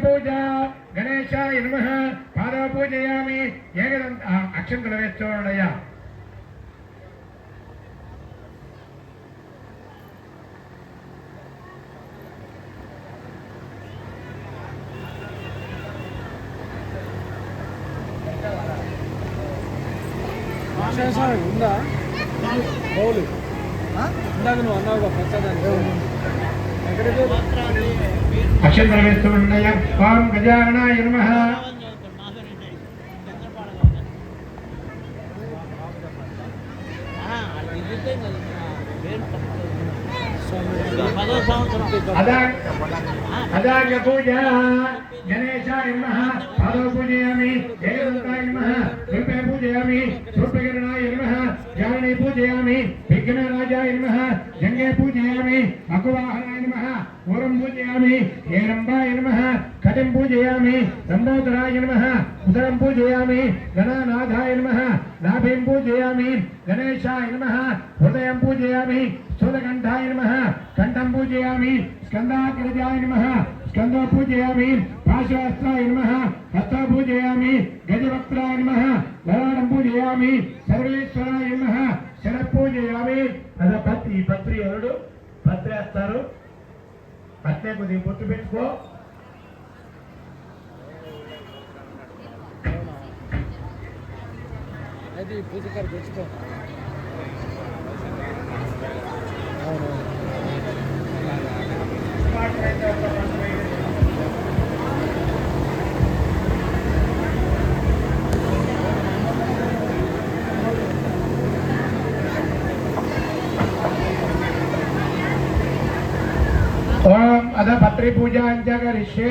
पूजा गणेशाय नमः पाद पूजयामि एकदंत अक्षंतल वेच्चोडय्या ఉందా బౌలు ఇందాక నువ్వు అన్నావుగా ప్రసాదాన్ని అక్షంతల వేస్తుండయ ఓం గజాననాయ నమః अदाग्य पूजा गणेशाय नमः पादौ पूजयामि एकदन्ताय नमः रूपे पूजयामि सूर्पकिरणाय नमः जारणे पूजयामि विघ्नराजाय नमः जंगे पूजयामि अकुवाहनाय नमः ऊरं पूजयामि हेरंबाय नमः कटिं पूजयामि लंबोदराय नमः उदरं पूजयामि गणानाथाय नमः नाभिं पूजयामि गणेशाय नमः हृदयं पूजयामि स्थूलकण्ठाय नमः कंठं पूजयामि स्कन्धाग्रजाय नमः स्कंदो पूजयामि पाशवस्त्राय नमः हस्त पूजयामि गजवक्त्राय नमः ललाटं पूजयामि सर्वेश्वराय नमः शर पूजयामि अद पत्री एवडु पत्रेस्तारु अट्ले कोदि बोट्टु पेट्टुको అది పూజ గారు తెచ్చుకో ओम अद पत्री पूजा अंजगरिष्ये